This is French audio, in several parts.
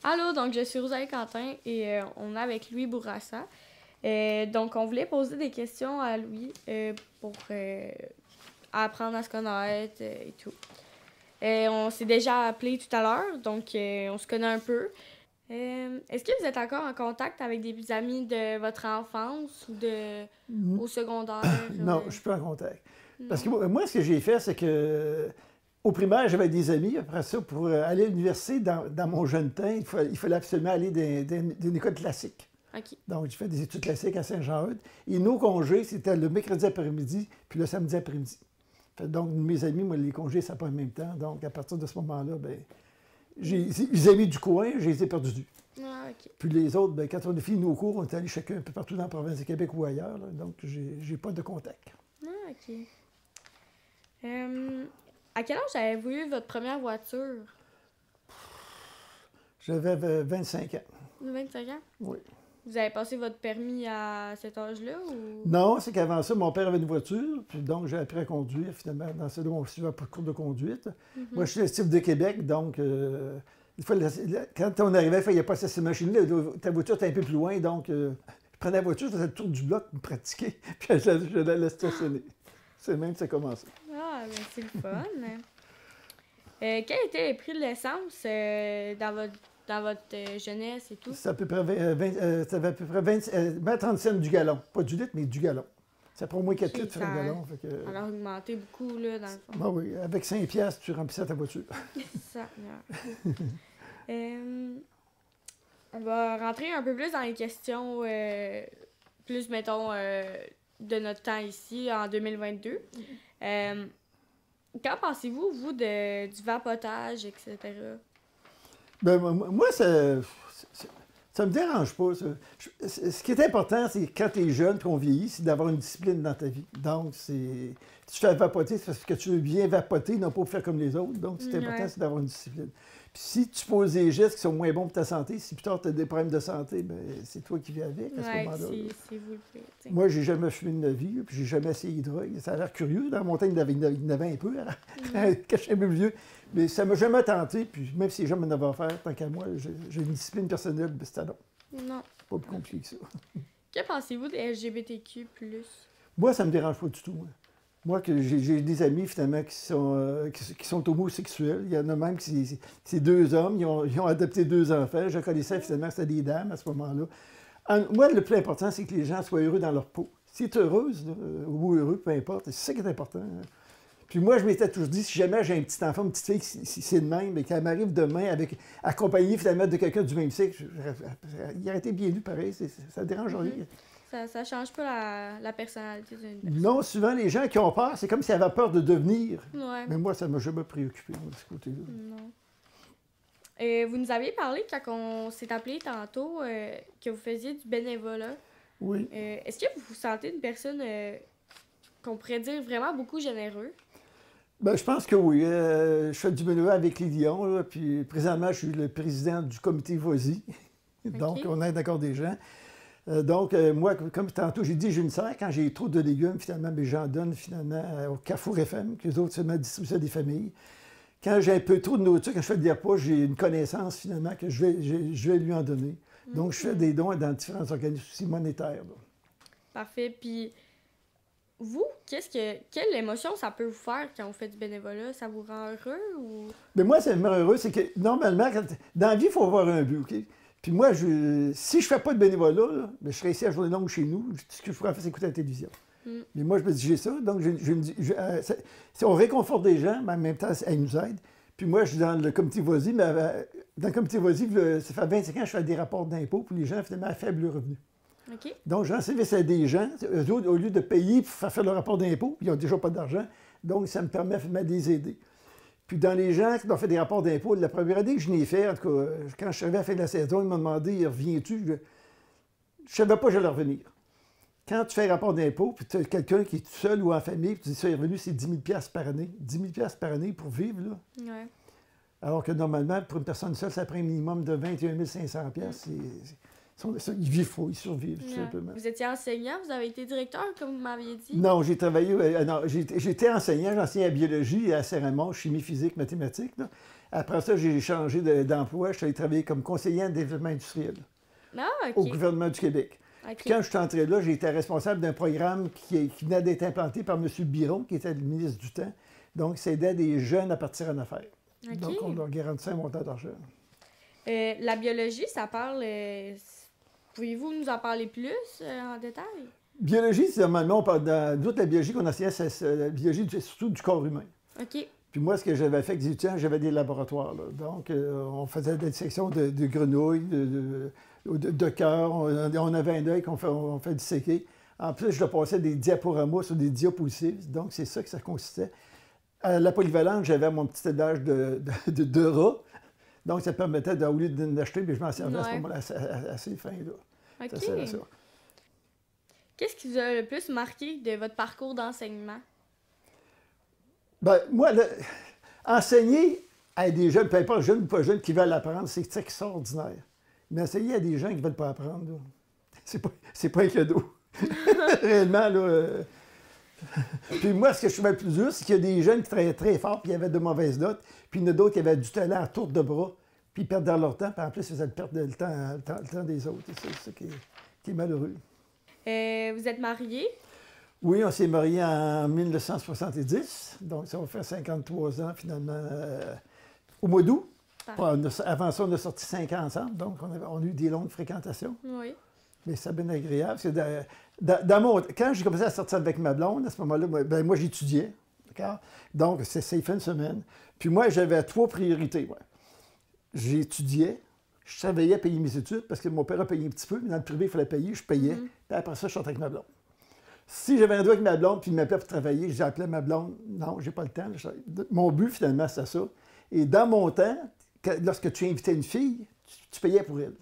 Allô, donc je suis Rosalie Quentin et on est avec Louis Bourassa. Donc on voulait poser des questions à Louis pour apprendre à se connaître et tout. On s'est déjà appelé tout à l'heure, donc on se connaît un peu. Est-ce que vous êtes encore en contact avec des amis de votre enfance ou au secondaire? Non, je suis pas en contact. Parce que Non. moi, ce que j'ai fait, c'est que au primaire, j'avais des amis. Après ça, pour aller à l'université, dans mon jeune temps, il fallait absolument aller dans une école classique. OK. Donc, j'ai fait des études classiques à Saint-Jean-Eudes. Et nos congés, c'était le mercredi après-midi, puis le samedi après-midi. Donc, mes amis, moi, les congés, ça n'a pas en même temps. Donc, à partir de ce moment-là, ben, les amis du coin, je les ai perdus. Ah, OK. Puis les autres, ben, quand on a fini nos cours, on est allés chacun un peu partout dans la province de Québec ou ailleurs. Là. Donc, j'ai pas de contact. Ah, OK. À quel âge avez-vous eu votre première voiture? J'avais 25 ans. 25 ans? Oui. Vous avez passé votre permis à cet âge-là ou? Non, c'est qu'avant ça, mon père avait une voiture, puis donc j'ai appris à conduire, finalement, dans ce on suivait pas de cours de conduite. Moi, je suis natif de Québec, donc des fois, quand on arrivait, il n'y a pas cette machine-là, ta voiture était un peu plus loin, donc je prenais la voiture, je faisais le tour du bloc pour me pratiquer, puis je l'allais stationner. C'est même que ça a commencé. Ah, ben c'est le fun. Quels étaient les prix de l'essence dans votre jeunesse et tout? C'est à peu près ça avait à peu près 30 cents du gallon. Pas du litre, mais du gallon. Ça prend au moins 4 Ok, litres faire un gallon. Fait que, ça a augmenté beaucoup, là, dans le fond. ben oui, avec 5 piastres, tu remplissais ta voiture. Ça, on va rentrer un peu plus dans les questions, plus, mettons, de notre temps ici, en 2022. Qu'en pensez-vous, vous, du vapotage, etc.? Ben, moi, ça me dérange pas. Ça. Ce qui est important, c'est quand tu es jeune et qu'on vieillit, c'est d'avoir une discipline dans ta vie. Donc, si tu fais vapoter, c'est parce que tu veux bien vapoter, non pas faire comme les autres. Donc, c'est important, c'est d'avoir une discipline. Puis si tu poses des gestes qui sont moins bons pour ta santé, si plus tard tu as des problèmes de santé, ben, c'est toi qui vis avec à ce moment-là. C'est vous le faites. Moi, j'ai jamais fumé de ma vie, puis j'ai jamais essayé de drogue. Ça a l'air curieux. Dans la montagne, il y en avait un peu, quand je suis un peu vieux. Mais ça m'a jamais tenté, puis même si les gens m'en avaient offert, tant qu'à moi, j'ai une discipline personnelle, ben c'était non. Non. C'est pas plus compliqué que ça. Que pensez-vous des LGBTQ+? Moi, ça me dérange pas du tout. Moi, que j'ai des amis, finalement, qui sont homosexuels. Il y en a même qui, c'est deux hommes, ils ont adopté deux enfants. Je connaissais, finalement, c'était des dames à ce moment-là. Moi, le plus important, c'est que les gens soient heureux dans leur peau. Si tu es heureuse, là, ou heureux, peu importe, c'est ça qui est important. Puis moi, je m'étais toujours dit, si jamais j'ai un petit enfant, une petite fille, si c'est de même, et qu'elle m'arrive demain accompagnée finalement de quelqu'un du même sexe, il aurait été bien lu pareil, ça ne dérange rien. Ça change pas la personnalité d'une personne. Non, souvent, les gens qui ont peur, c'est comme s'ils avaient peur de devenir. Ouais. Mais moi, ça ne m'a jamais préoccupé, moi, de ce côté-là. Non. Vous nous aviez parlé, quand on s'est appelé tantôt, que vous faisiez du bénévolat. Oui. Est-ce que vous vous sentez une personne qu'on pourrait dire vraiment beaucoup généreux? Ben, je pense que oui. Je fais du bénévolat avec les Lions, là, puis présentement, je suis le président du comité Voisy. Donc, on aide encore des gens. Donc, moi, comme tantôt, j'ai dit, j'ai une serre. Quand j'ai trop de légumes, finalement, ben, j'en donne finalement au Carrefour FM, que les autres seulement distribuent à des familles. Quand j'ai un peu trop de nourriture, quand je fais des repas, j'ai une connaissance finalement que je vais lui en donner. Donc, je fais des dons dans différents organismes aussi monétaires. Là. Parfait. Puis, vous, quelle émotion ça peut vous faire quand vous faites du bénévolat? Ça vous rend heureux ou... Mais moi, ça me rend heureux, c'est que normalement, dans la vie, il faut avoir un but, OK? Puis moi, si je ne fais pas de bénévolat, là, ben, je serais ici à journée longue chez nous. Ce que je pourrais faire, c'est écouter la télévision. Mais moi, je me dis, j'ai ça. Donc, on réconforte des gens, mais en même temps, elle nous aide. Puis moi, je suis dans le comité Voisy, mais dans le comité Voisy, ça fait 25 ans que je fais des rapports d'impôts pour les gens, finalement, à faible revenu. Okay. Donc, j'en service à des gens. Eux autres, au lieu de payer pour faire le rapport d'impôts, ils n'ont déjà pas d'argent. Donc, ça me permet de les aider. Puis dans les gens qui ont fait des rapports d'impôts, la première année que je l'ai fait, en tout cas, quand je suis arrivé à la fin de la saison, ils m'ont demandé, reviens-tu? Je ne savais pas que j'allais revenir. Quand tu fais un rapport d'impôt, puis tu as quelqu'un qui est tout seul ou en famille, puis tu dis ça, il est revenu, c'est 10 000 par année. 10 000 par année pour vivre, là. Ouais. Alors que normalement, pour une personne seule, ça prend un minimum de 21 500 $. Ils vivent faux, ils survivent, tout Ouais. simplement. Vous étiez enseignant, vous avez été directeur, comme vous m'aviez dit? Non, j'ai travaillé. Non, j'étais enseignant, j'enseignais à biologie et à Saint-Raymond, chimie physique, mathématiques. Là. Après ça, j'ai changé d'emploi. Je suis allé travailler comme conseiller en développement industriel Ah, au OK. gouvernement du Québec. OK. Puis quand je suis entré là, j'étais responsable d'un programme qui venait d'être implanté par M. Biron, qui était le ministre du temps. Donc, ça aidait des jeunes à partir en affaires. OK. Donc, on leur garantissait un montant d'argent. La biologie, ça parle... Pouvez-vous nous en parler plus en détail? Biologie, c'est normalement, on parle dans toute la biologie qu'on enseignait, c'est la biologie surtout du corps humain. OK. Puis moi, ce que j'avais fait avec les étudiants, j'avais des laboratoires. Là. Donc, on faisait des dissections de grenouilles, de cœur. On avait un œil on fait disséquer. En plus, je leur passais des diaporamas sur des diapositives. Donc, c'est ça que ça consistait. À la polyvalente, j'avais mon petit élevage de rats. Donc, ça permettait, au lieu d'acheter, je m'en servais à ce moment-là assez fin. Là. OK. Ça servait à ça. Qu'est-ce qui vous a le plus marqué de votre parcours d'enseignement? Ben, moi, enseigner à des jeunes, peu importe jeunes ou pas jeunes, qui veulent apprendre, c'est extraordinaire. Mais enseigner à des gens qui ne veulent pas apprendre, c'est pas un cadeau. Réellement, là. Puis moi, ce que je trouvais le plus dur, c'est qu'il y a des jeunes qui travaillaient très fort, puis ils avaient de mauvaises notes, puis il y en a d'autres qui avaient du talent à tour de bras, puis ils perdaient leur temps, puis en plus, ils faisaient perdre le temps des autres. C'est ça qui est malheureux. Vous êtes marié? Oui, on s'est mariés en 1970, donc ça va faire 53 ans finalement au mois d'août. Avant ça, on a sorti 5 ans ensemble, donc on a eu des longues fréquentations. Oui. Mais c'est bien agréable. Parce que quand j'ai commencé à sortir avec ma blonde, à ce moment-là, moi j'étudiais. D'accord? Donc, ça fait une semaine. Puis moi, j'avais 3 priorités. Ouais. J'étudiais, je travaillais à payer mes études parce que mon père a payé un petit peu, mais dans le privé, il fallait payer, je payais. Puis après ça, je sortais avec ma blonde. Si j'avais un doigt avec ma blonde, puis il m'appelait pour travailler, j'appelais ma blonde. Non, j'ai pas le temps. Mon but, finalement, c'est ça. Et dans mon temps, lorsque tu invitais une fille, tu payais pour elle.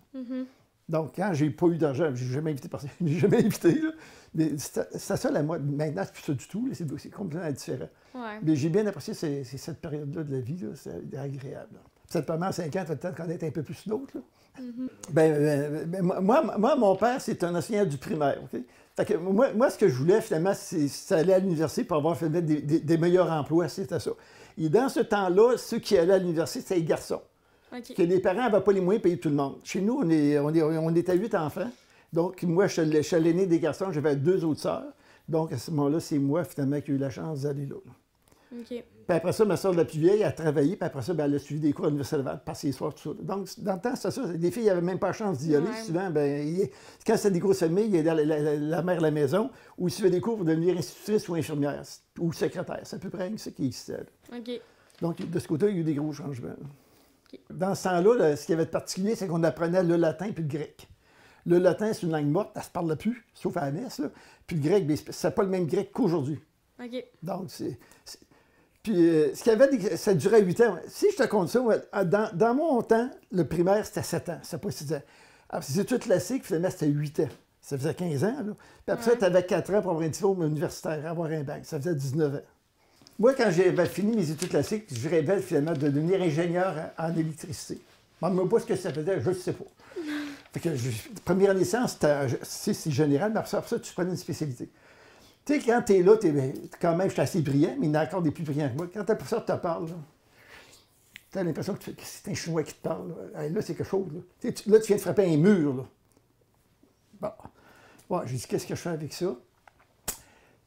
Donc, quand j'ai pas eu d'argent, j'ai jamais invité personne. J'ai jamais invité, là. Mais c'est ça la mode. Maintenant, c'est plus ça du tout. C'est complètement différent. Ouais. Mais j'ai bien apprécié cette période-là de la vie. C'est agréable. Là. Ça te permet à 5 ans, tu as le temps de connaître un peu plus d'autres. Moi, mon père, c'est un enseignant du primaire. OK? Fait que moi, ce que je voulais, finalement, c'est aller à l'université pour avoir fait des meilleurs emplois. C'était ça. Et dans ce temps-là, ceux qui allaient à l'université, c'était les garçons. OK. Que les parents n'avaient pas les moyens de payer tout le monde. Chez nous, on était 8 enfants. Donc, moi, je suis l'aîné des garçons. J'avais 2 autres sœurs. Donc, à ce moment-là, c'est moi, finalement, qui ai eu la chance d'aller là. OK. Puis après ça, ma soeur la plus vieille, elle a travaillé. Puis après ça, elle a suivi des cours à l'Université Laval, passer les soirs, tout ça. Donc, dans le temps, c'était ça. Les filles n'avaient même pas la chance d'y aller. Ouais. Souvent, quand c'était des grosses familles, il y avait la mère à la maison, ou ils suivaient des cours pour devenir institutrice ou infirmière, ou secrétaire. C'est à peu près ça qui existait. OK. Donc, de ce côté, il y a eu des gros changements. OK. Dans ce temps-là, ce qu'il y avait de particulier, c'est qu'on apprenait le latin puis le grec. Le latin, c'est une langue morte, elle ne se parle plus, sauf à la messe. Là. Puis le grec, c'est pas le même grec qu'aujourd'hui. OK. Donc, Puis, ce qu'il y avait, ça durait 8 ans. Si je te compte ça, dans mon temps, le primaire, c'était 7 ans, c'est pas 6 ans. Alors, ces études classiques, finalement, c'était 8 ans. Ça faisait 15 ans. Là. Puis après ça, tu avais 4 ans pour avoir un diplôme universitaire, avoir un bac. Ça faisait 19 ans. Moi, quand j'avais fini mes études classiques, je rêvais finalement de devenir ingénieur en électricité. Demande-moi pas ce que ça faisait, je ne sais pas. Fait que première année de sciences, c'est général, mais après ça, tu prenais une spécialité. Tu sais, quand tu es là, quand même, je suis assez brillant, mais il y en a encore des plus brillants que moi. Quand le professeur te parle, tu as l'impression que c'est un Chinois qui te parle. Là, c'est quelque chose. Là, tu viens de frapper un mur. Là. Bon. Ouais, j'ai dit, qu'est-ce que je fais avec ça?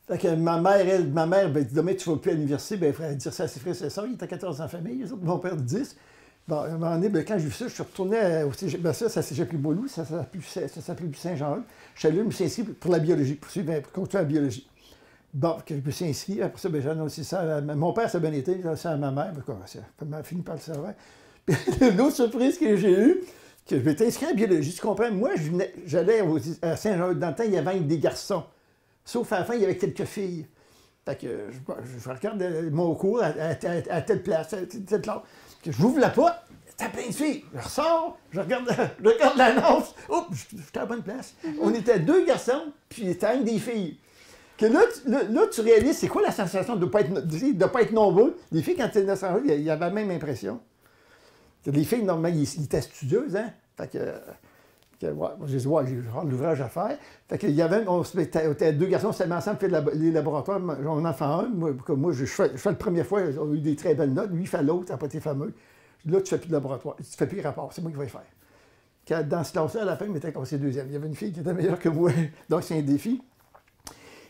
Fait que ma mère, ben, demain, tu ne vas plus à l'université, ben, il faudrait dire ça à ses frères et ses sœurs. Il était 14 en famille, les autres, mon père 10. Bon, à un moment donné, ben, quand j'ai vu ça, je suis retourné au cégep. Ben, ça s'est plus Beaulieu, ça s'appelait plus Saint-Jean. Je suis allé, je me suis inscrit pour la biologie, pour continuer la biologie. Bon, que je me suis inscrit. Après ça, ben, j'ai annoncé ça. Mon père, ça a bien été, j'ai annoncé à ma mère. Ben, ça m'a fini par le savoir. L'autre surprise que j'ai eue, que je m'étais inscrit en biologie, tu comprends? Moi, j'allais à Saint-Jean. Dans le temps, il y avait des garçons. Sauf à la fin, il y avait quelques filles. Fait que je regarde mon cours à telle place, à telle classe. J'ouvre la porte, t'as plein de filles. Je ressors, je regarde l'annonce. Oups, j'étais à la bonne place. On était 2 garçons, puis c'était une des filles. Que là, tu réalises, c'est quoi la sensation de ne pas être nombreux? Les filles, quand tu étais dans il y avait la même impression. Les filles, normalement, ils étaient studieuses, hein? Fait que, Ouais, j'ai dit, ouais, j'ai l'ouvrage à faire. Fait qu'il y avait, on était deux garçons, on s'était mis ensemble, fait les laboratoires. On en fait un. Moi, je fais la première fois, on a eu des très belles notes. Lui, il fait l'autre, ça n'a pas été fameux. Là, tu fais plus de laboratoire. Tu fais plus de rapport. C'est moi qui vais le faire. Dans ce classe-là, à la fin, il m'était classé deuxième. Il y avait une fille qui était meilleure que moi. Donc, c'est un défi.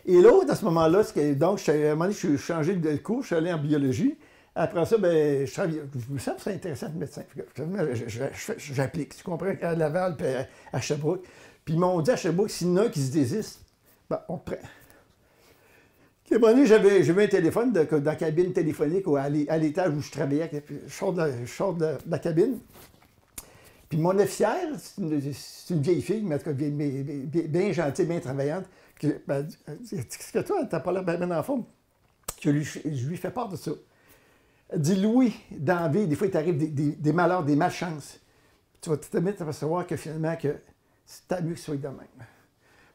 Et l'autre, à ce moment-là, donc, à un moment donné, je suis changé de cours, je suis allé en biologie. Après ça, ben, je me sens que c'est intéressant de médecin. J'applique, tu comprends, à Laval puis à Sherbrooke. Puis ils m'ont dit à Sherbrooke, s'il y en a un qui se désiste, ben, on te prend. À un moment donné, j'avais un téléphone dans la cabine téléphonique à l'étage où je travaillais. Je sors de la cabine. Puis mon officière, c'est une vieille fille, mais en tout cas, bien gentille, bien travaillante. Ben, est-ce que toi, t'as pas l'air bien en forme? Je lui fais part de ça. Elle dit, Louis, dans la vie, des fois, il t'arrive des malheurs, des malchances. Tu vas t'apercevoir que finalement, que c'est mieux que ce soit de même.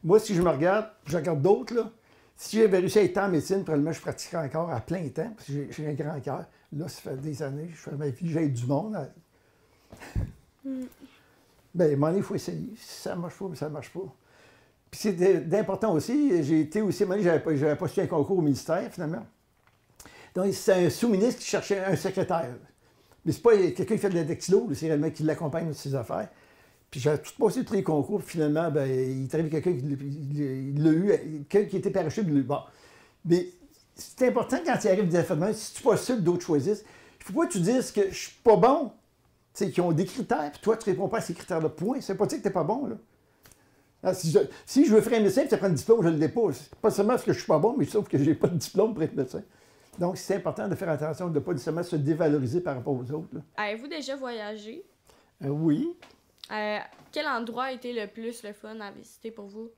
Moi, si je me regarde, je regarde d'autres, là. Si j'avais réussi à être en médecine, probablement, je pratiquerais encore à plein temps, parce que j'ai un grand cœur. Là, ça fait des années, je fais ma vie, j'aide du monde. Bien, à un moment donné, il faut essayer. Ça ne marche pas, mais ça ne marche pas. Puis c'est d'important aussi, j'ai été aussi, à un moment donné, j'avais postulé un concours au ministère, finalement. Donc, c'est un sous-ministre qui cherchait un secrétaire. Mais c'est pas quelqu'un qui fait de la dactylo, c'est réellement qui l'accompagne dans ses affaires. Puis j'ai tout passé tous les concours, puis finalement, ben, il est arrivé quelqu'un qui l'a eu, quelqu'un qui était parachuté, bon. Mais c'est important quand il arrive des affaires, si tu postules, d'autres choisissent. Il ne faut pas que tu dises que je ne suis pas bon. Tu sais, qui ont des critères, puis toi, tu ne réponds pas à ces critères-là, point. Ça ne veut pas dire que tu n'es pas bon, là. Alors, si je veux faire un médecin, puis ça prend un diplôme, je ne l'ai pas. C'est pas seulement parce que je ne suis pas bon, mais sauf que je n'ai pas de diplôme pour être médecin. Donc, c'est important de faire attention, de ne pas nécessairement se dévaloriser par rapport aux autres. Avez-vous déjà voyagé? Oui. Quel endroit a été le plus le fun à visiter pour vous?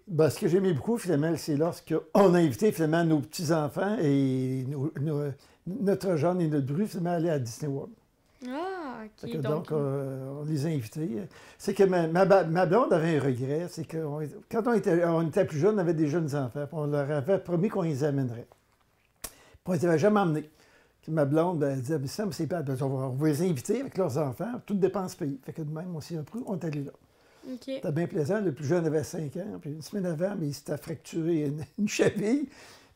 Ben, ce que j'aimais beaucoup, finalement, c'est lorsqu'on a invité, finalement, nos petits-enfants et notre jeune et notre bru, finalement, à aller à Disney World. Ah, OK. Donc, on les a invités. C'est que ma blonde avait un regret, c'est que quand on était plus jeunes, on avait des jeunes enfants, puis on leur avait promis qu'on les amènerait. Puis on ne les avait jamais emmenés. Puis ma blonde, elle disait, mais ça, c'est pas, on va les inviter avec leurs enfants, toutes dépenses payées. Fait que de même, on s'y a pris, on est allé là. Okay. C'était bien plaisant. Le plus jeune avait 5 ans, puis une semaine avant, mais il s'était fracturé une cheville.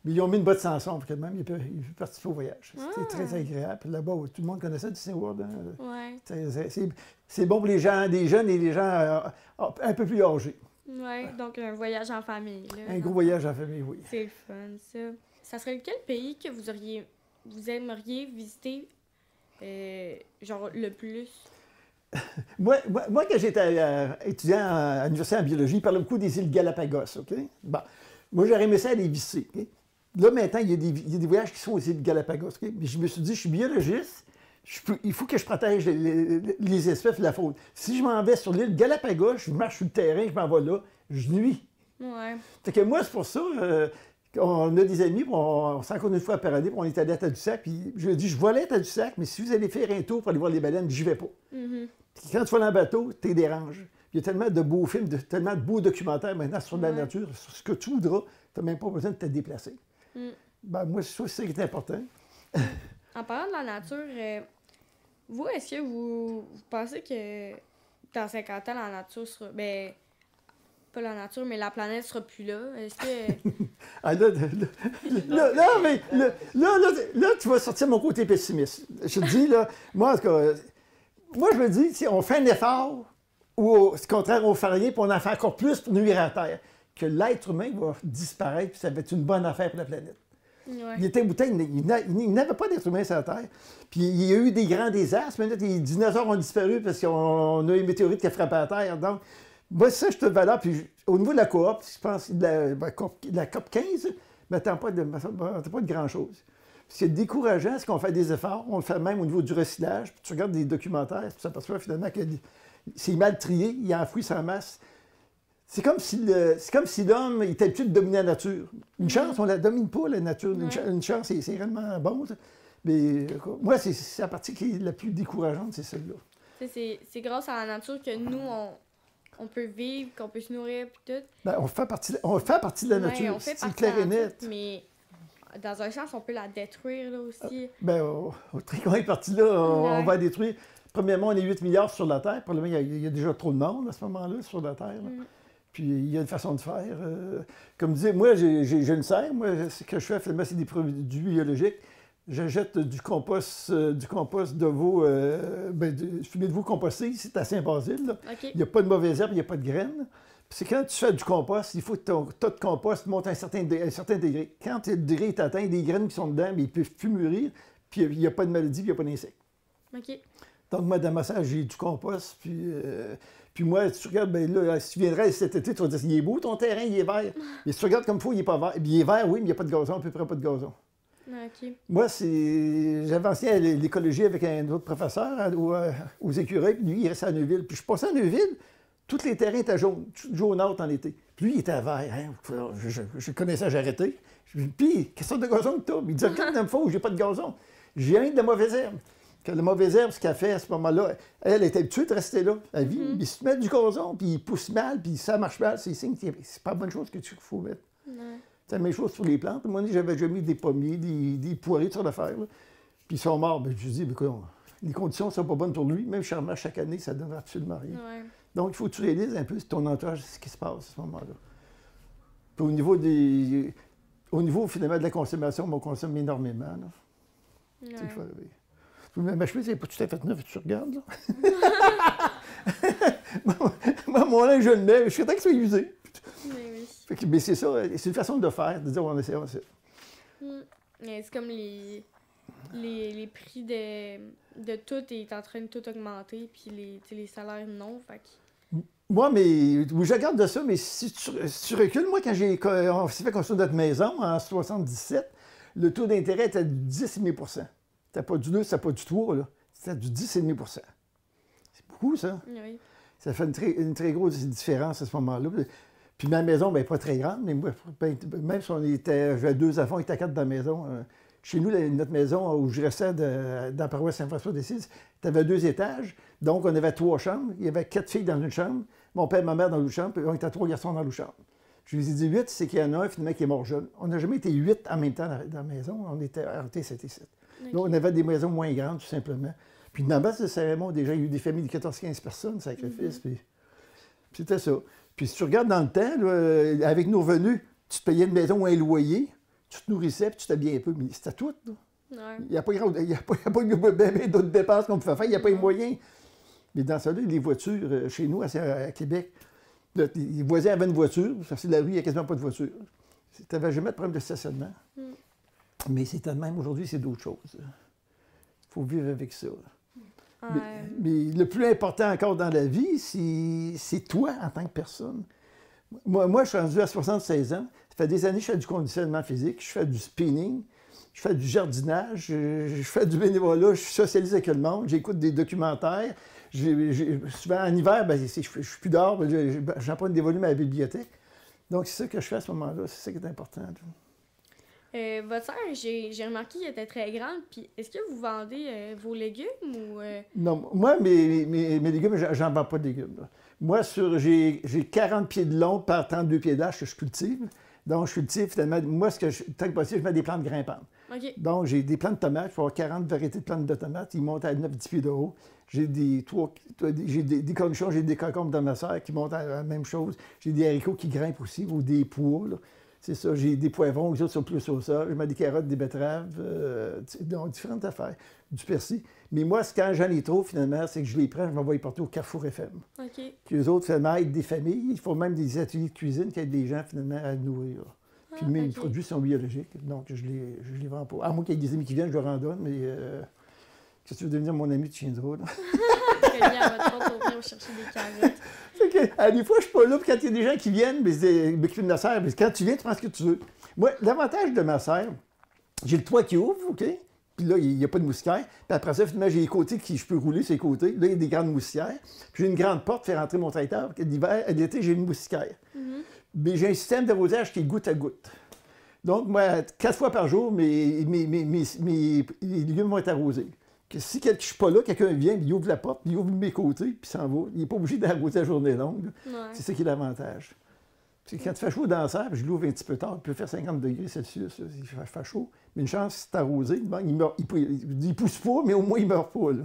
Mais ils ont mis une botte sans son, puis même, il peut participer au voyage. C'était très agréable. Puis là-bas, tout le monde connaissait Disney World. Hein? Ouais. C'est bon pour les gens, des jeunes et les gens un peu plus âgés. Oui, donc un voyage en famille. Là, un gros voyage en famille, oui. C'est le fun, ça. Ça serait quel pays que vous aimeriez visiter, genre, le plus? moi, quand j'étais étudiant à l'université en biologie, il parlait beaucoup des îles Galapagos, OK? Bon. Moi, j'aurais aimé ça aller visiter, OK? Là, maintenant, il y a des voyages qui sont aux îles Galapagos, OK? Mais je me suis dit, je suis biologiste, il faut que je protège les espèces de la faune. Si je m'en vais sur l'île Galapagos, je marche sur le terrain, je m'en vais là, je nuis. Ouais. Fait que moi, c'est pour ça, on a des amis, on s'est encore une fois à Paradis, puis on est allé à Tadoussac, puis je lui ai dit, je vais aller à Tadoussac, mais si vous allez faire un tour pour aller voir les baleines, j'y vais pas. Mm-hmm. Puis quand tu vas dans le bateau, tu déranges. Il y a tellement de beaux films, tellement de beaux documentaires maintenant sur la nature, sur ce que tu voudras, tu n'as même pas besoin de te déplacer. Ben, moi, c'est ça qui est important. En parlant de la nature, vous, est-ce que vous pensez que dans 50 ans, la nature sera... Ben, pas la nature, mais la planète sera plus là? Est-ce que... Ah, là, tu vas sortir mon côté pessimiste. Je te dis, là, moi, en tout cas, moi, je me dis, si on fait un effort, ou au contraire, on fait rien, puis on en fait encore plus pour nuire à la Terre, que l'être humain va disparaître, puis ça va être une bonne affaire pour la planète. Ouais. Il était bouteille, il n'avait pas d'être humain sur la Terre. Puis il y a eu des grands désastres. Maintenant, les dinosaures ont disparu parce qu'on a eu une météorite qui a frappé la Terre. Donc, moi, ça, je te valeur. Puis au niveau de la coop, je pense de la COP 15, mais t'as pas de grand-chose. C'est décourageant, c'est qu'on fait des efforts. On le fait même au niveau du recyclage. Puis tu regardes des documentaires, puis tu t'aperçois finalement que c'est mal trié, il enfouit sa masse. C'est comme si l'homme était habitué de dominer la nature. Une chance, on ne la domine pas, la nature. Une chance, c'est vraiment bon. Ça. Mais moi, c'est la partie qui est la plus décourageante, c'est celle-là. C'est grâce à la nature que nous, on peut vivre, qu'on peut se nourrir et tout. Ben, on fait partie de la nature, c'est clair et net. Mais dans un sens, on peut la détruire là aussi. Ben, au très grande partie là, on va la détruire. Premièrement, on est 8 milliards sur la Terre. Probablement, il y a déjà trop de monde à ce moment-là sur la Terre. Là. Puis il y a une façon de faire. Comme disait, moi, j'ai une serre. Moi, ce que je fais, finalement, c'est des produits biologiques. J'achète du compost de veau, fumier de veau composté. C'est assez invasif. Okay. Il n'y a pas de mauvaises herbes, il n'y a pas de graines. Puis c'est quand tu fais du compost, il faut que ton tas de compost monte à un certain degré. Quand le degré est atteint, des graines qui sont dedans, mais ils ne peuvent plus mûrir. Puis il n'y a pas de maladie, puis il n'y a pas d'insectes. OK. Donc, moi, dans ma serre, j'ai du compost. Puis moi, si tu regardes, ben là, si tu viendrais cet été, tu vas dire, il est beau ton terrain, il est vert. Mais si tu regardes comme il faut, il n'est pas vert. Puis il est vert, oui, mais il n'y a pas de gazon, à peu près pas de gazon. OK. Moi, j'avais enseigné à l'écologie avec un autre professeur aux écureuils, puis lui, il restait à Neuville. Puis je passais à Neuville, tous les terrains étaient jaunes, jaunâtres en été. Puis lui, il était vert. Hein? Je connaissais, j'ai arrêté. Puis, qu'est-ce que de gazon que t'as? Il disait, regarde, une fois où j'ai pas de gazon. J'ai rien de la mauvaise herbe. Que la mauvaise herbe, ce qu'elle fait à ce moment-là, elle est habituée de rester là. Elle vit, il se met du gazon, puis il pousse mal, puis ça marche mal. C'est signe que c'est pas la bonne chose que tu faut mettre. C'est la même chose pour les plantes. Moi, j'avais déjà mis des pommiers, des poiriers sur l'affaire. Puis ils sont morts. Bien, je dis, les conditions ne sont pas bonnes pour lui. Même charmant, chaque année, ça ne donne absolument rien. Ouais. Donc, il faut que tu réalises un peu ton entourage, ce qui se passe à ce moment-là. Puis au niveau, finalement, de la consommation, on consomme énormément. Là. Ouais. Ma chemise n'est pas tout à fait neuve, tu regardes, là. Moi, mon linge, je le mets, je suis content qu'il soit usé. Mais c'est ça, c'est une façon de faire, de dire on essaie. C'est comme les prix de tout est en train de tout augmenter, puis les salaires non. Fait que... Moi, mais je regarde de ça, mais si tu recules, moi, quand on s'est fait construire notre maison en 1977, le taux d'intérêt était de 10,5 %. C'était pas du 2, c'était pas du 3, là. C'était du 10,5 %. C'est beaucoup, ça. Oui. Ça fait une très grosse différence à ce moment-là. Puis ma maison, bien, pas très grande, mais moi, même si j'avais 2 enfants, on était 4 dans la maison. Chez nous, notre maison où je restais dans la paroisse Saint-François-d'Assise, tu avais 2 étages. Donc, on avait 3 chambres. Il y avait 4 filles dans une chambre, mon père et ma mère dans l'autre chambre, puis on était 3 garçons dans l'autre chambre. Je lui ai dit 8, c'est qu'il y en a un finalement qui est mort jeune. On n'a jamais été 8 en même temps dans la maison. On était arrêtés 7 et 7. Okay. Donc, on avait des maisons moins grandes, tout simplement. Puis dans la base de Saint-Raymond, déjà, il y a eu des familles de 14-15 personnes, sacrifices. Puis c'était ça. Puis si tu regardes dans le temps, là, avec nos revenus, tu te payais une maison ou un loyer, tu te nourrissais, puis tu t'habillais un peu, mais c'était tout. Ouais. Il n'y a pas d'autres dépenses qu'on pouvait faire, il n'y a pas les moyens. Mais dans ça, là, les voitures, chez nous, à Québec, les voisins avaient une voiture, parce que la rue, il n'y a quasiment pas de voiture. Tu n'avais jamais de problème de stationnement. Mais c'est de même, aujourd'hui, c'est d'autres choses. Il faut vivre avec ça. Mais le plus important encore dans la vie, c'est toi en tant que personne. Moi, je suis rendu à 76 ans. Ça fait des années que je fais du conditionnement physique, je fais du spinning, je fais du jardinage, je fais du bénévolat, je socialise avec le monde, j'écoute des documentaires. Souvent, en hiver, je suis plus dehors, j'emprunte des volumes à la bibliothèque. Donc, c'est ça que je fais à ce moment-là. C'est ça qui est important. Votre sœur, j'ai remarqué qu'elle était très grande. Puis est-ce que vous vendez vos légumes ou... Non, moi, mes légumes, j'en vends pas de légumes. Là. Moi, j'ai 40 pieds de long par 32 pieds d'âge que je cultive. Donc, je cultive finalement... Moi, tant que possible, je mets des plantes grimpantes. Okay. Donc, j'ai des plantes de tomates. Il faut avoir 40 variétés de plantes de tomates. Ils montent à 9-10 pieds de haut. J'ai des cornichons, j'ai des concombres dans ma serre qui montent à la même chose. J'ai des haricots qui grimpent aussi, ou des pois, là. C'est ça, j'ai des poivrons, les autres sont plus au sol. Je mets des carottes, des betteraves, donc différentes affaires, du persil. Mais moi, quand j'en ai trop, finalement, c'est que je les prends, je m'envoie les porter au Carrefour FM. OK. Puis eux autres, finalement, aident des familles. Ils font même des ateliers de cuisine qui aident des gens, finalement, à nourrir. Puis mes produits sont biologiques, donc je les vends pas. À moins qu'il y ait des amis qui viennent, je leur en donne, mais si tu veux devenir mon ami, tu viendras. Très bien, à votre compte, on vient chercher des carottes. Des fois, je suis pas là, puis quand il y a des gens qui viennent, mais qui viennent de ma serre, mais quand tu viens, tu prends ce que tu veux. Moi, l'avantage de ma serre, j'ai le toit qui ouvre, OK? Puis là, il n'y a pas de moustiquaire. Puis après ça, finalement, j'ai les côtés que je peux rouler sur les côtés. Là, il y a des grandes moustiquaires. Puis j'ai une grande porte pour faire entrer mon tracteur. L'hiver, l'été, j'ai une moustiquaire. Mais j'ai un système d'arrosage qui est goutte à goutte. Donc, moi, 4 fois par jour, mes légumes vont être arrosés. Que si je ne suis pas là, quelqu'un vient, il ouvre la porte, il ouvre mes côtés, puis s'en va. Il n'est pas obligé d'arroser la journée longue. Ouais. C'est ça qui est l'avantage. Quand il fait chaud dans la serre, je l'ouvre un petit peu tard, il peut faire 50 degrés Celsius, il fait chaud. Mais une chance, c'est arrosé, bon, il ne pousse pas, mais au moins il ne meurt pas. Là.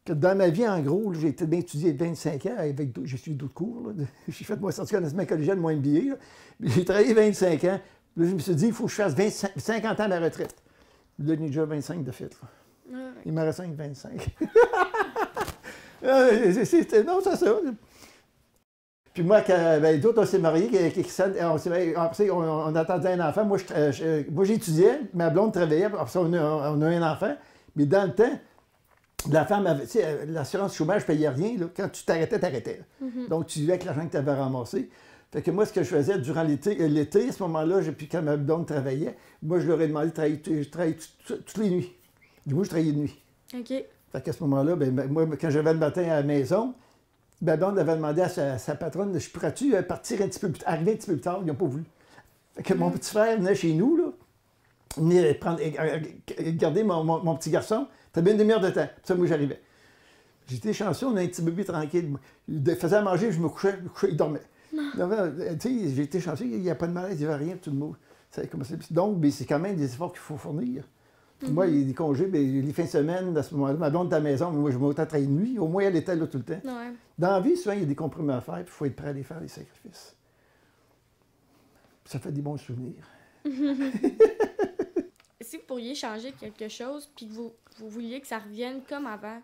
que dans ma vie, en gros, j'ai été bien étudié 25 ans, j'ai suivi d'autres cours. Là. J'ai fait mon certificat d'enseignement collégial, mon MBA. J'ai travaillé 25 ans. Là, je me suis dit, il faut que je fasse 50 ans à ma retraite. Là, j'en ai déjà 25 de fait. Là. Ouais. Il m'en reste 25. Non, c'est ça. Puis moi, quand d'autres, on s'est mariés, on attendait un enfant. Moi, j'étudiais, ma blonde travaillait, après ça, on a un enfant. Mais dans le temps, la femme avait, tu sais, l'assurance chômage ne payait rien. Là. Quand tu t'arrêtais, t'arrêtais. Mm-hmm. Donc, tu vivais avec l'argent que tu avais ramassé. Fait que moi, ce que je faisais durant l'été, à ce moment-là, puis quand ma blonde travaillait, moi, je leur ai demandé de travailler toutes les nuits. Moi, je travaillais de nuit. OK. Fait qu'à ce moment-là, moi, quand j'avais le matin à la maison, ma blonde avait demandé à sa patronne, je pourrais-tu partir un petit peu plus tard, arriver un petit peu plus tard, ils n'ont pas voulu. Fait que mon petit frère venait chez nous, là, venir garder mon petit garçon. T'avais une demi-heure de temps. Puis ça, moi, j'arrivais. J'étais chanceux, on a un petit bébé tranquille. Il faisait à manger, je me couchais, il dormait. Tu sais, j'ai été chanceux, il n'y a pas de malaise, il n'y avait rien, tout le monde. Donc, c'est quand même des efforts qu'il faut fournir. Mm-hmm. Moi, il y a des congés, les fins de semaine, à ce moment-là, ma blonde est à la maison, mais moi, je vais autant travailler de nuit. Au moins, elle était là tout le temps. Ouais. Dans la vie, souvent, il y a des compromis à faire, puis il faut être prêt à aller faire les sacrifices. Ça fait des bons souvenirs. Si vous pourriez changer quelque chose, puis que vous vouliez que ça revienne comme avant,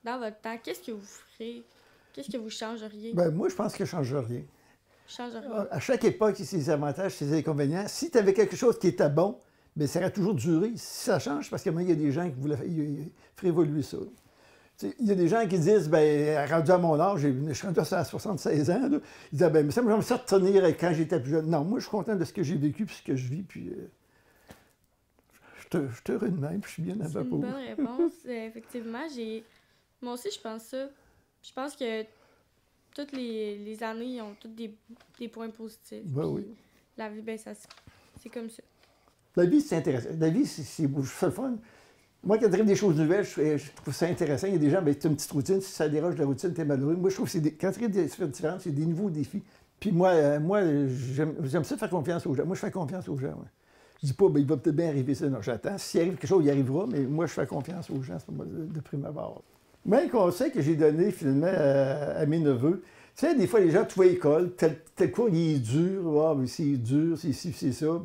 dans votre temps, qu'est-ce que vous ferez? Qu'est-ce que vous changeriez? Moi, je pense que je ne change rien. Change rien. À chaque époque, il y a ses avantages, ses inconvénients. Si tu avais quelque chose qui était bon, ça aurait toujours duré. Si ça change, parce qu'il y a des gens qui voulaient faire évoluer ça. Il y a des gens qui disent, rendu à mon âge, je suis rendu à 76 ans, là, ils disent, mais ça me fait retenir quand j'étais plus jeune. Non, moi, je suis content de ce que j'ai vécu, puis ce que je vis, puis je suis heureux de même, puis je suis bien à ma peau. C'est une bonne réponse. Effectivement, moi aussi, je pense ça. Je pense que toutes les années, ils ont tous des points positifs. Oui. La vie, c'est comme ça. La vie, c'est intéressant. La vie, c'est le fun. Moi, quand j'arrive des choses nouvelles, je trouve ça intéressant. Il y a des gens, tu as une petite routine, si ça déroge de la routine, tu es malheureux. Moi, je trouve que quand tu arrives des sphères différentes, c'est des nouveaux défis. Puis moi j'aime ça faire confiance aux gens. Moi, je fais confiance aux gens. Ouais. Je dis pas, il va peut-être bien arriver ça. Non, j'attends. S'il arrive quelque chose, il arrivera, mais moi, je fais confiance aux gens de prime abord. Moi, un conseil que j'ai donné, finalement, à mes neveux, tu sais, des fois, les gens, tu vois l'école, tel cours, il est dur. C'est dur, c'est ci, c'est ça.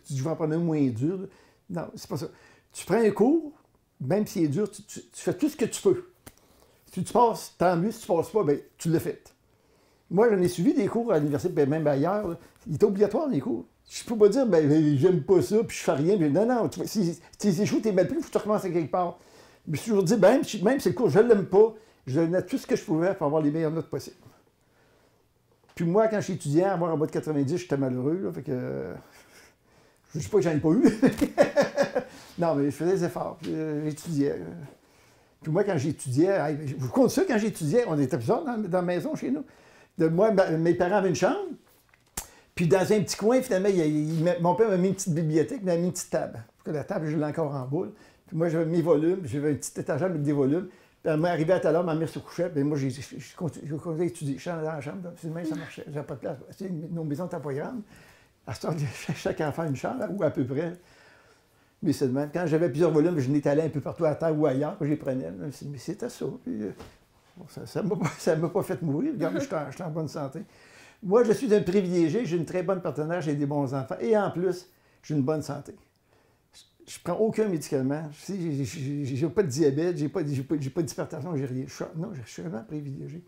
Tu vas en prendre un moins dur. Non, c'est pas ça. Tu prends un cours, même s'il est dur, tu fais tout ce que tu peux. Si tu passes, tant mieux. Si tu ne passes pas, tu l'as fait. Moi, j'en ai suivi des cours à l'université, même ailleurs. Là. Il est obligatoire, les cours. Je ne peux pas dire, j'aime pas ça, puis je fais rien. Non, si tu échoues, tu es mal pris, il faut que tu recommences à quelque part. Je me suis toujours dit, même si le cours, je ne l'aime pas, je donnais tout ce que je pouvais pour avoir les meilleures notes possibles. Puis moi, quand j'étudiais, avoir en bas de 90, j'étais malheureux. Là, fait que, je ne dis pas que j'en ai pas eu. Non, mais je faisais des efforts. J'étudiais. Puis moi, quand j'étudiais, je vous compte ça, quand j'étudiais, on était plusieurs dans la maison chez nous. Mes parents avaient une chambre. Puis dans un petit coin, finalement, mon père m'a mis une petite bibliothèque, il m'a mis une petite table. Parce que la table, je l'ai encore en boule. Puis moi, j'avais mes volumes, j'avais une petite étagère avec des volumes. Puis elle m'est arrivée à tout à l'heure, ma mère se couchait. Puis moi, j'ai continué à étudier. Je suis dans la chambre, finalement, ça marchait. J'avais pas de place. Nos maisons n'étaient pas grandes. À ce temps, chaque enfant une chambre, ou à peu près. Mais c'est de même. Quand j'avais plusieurs volumes, je n'étalais un peu partout à terre ou ailleurs, je les prenais. Mais c'était ça. Puis, ça ne m'a pas fait mourir. Regarde, je suis en bonne santé. Moi, je suis un privilégié, j'ai une très bonne partenaire, j'ai des bons enfants. Et en plus, j'ai une bonne santé. Je ne prends aucun médicament. Je n'ai pas de diabète, je n'ai pas d'hypertension, j'ai rien. Je suis vraiment privilégié.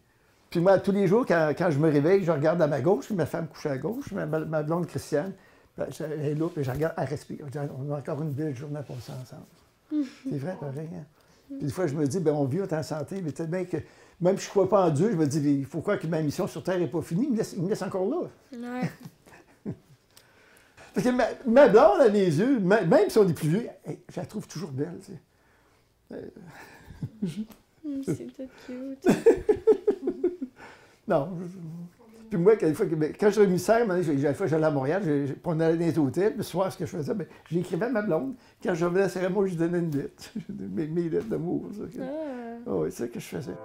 Puis moi, tous les jours, quand je me réveille, je regarde à ma gauche, ma femme couche à gauche, ma blonde Christiane, elle est là, puis je regarde, elle respire. On a encore une belle journée à passer ensemble. C'est vrai, pareil. Hein? Puis des fois, je me dis, on vit en santé, mais peut-être bien que, même si je ne crois pas en Dieu, je me dis, il faut croire que ma mission sur Terre n'est pas finie, il me laisse encore là. Ouais. Parce que ma blonde a les yeux, même si on est plus vieux, je la trouve toujours belle. C'est tout cute. Non. Puis moi, quand je remissaire, j'allais à Montréal, on allait dans les hôtels, le soir, ce que je faisais, j'écrivais à ma blonde. Quand je revenais à la cérémonie, je donnais une lettre. Mes lettres d'amour. Oui, c'est ça que je faisais.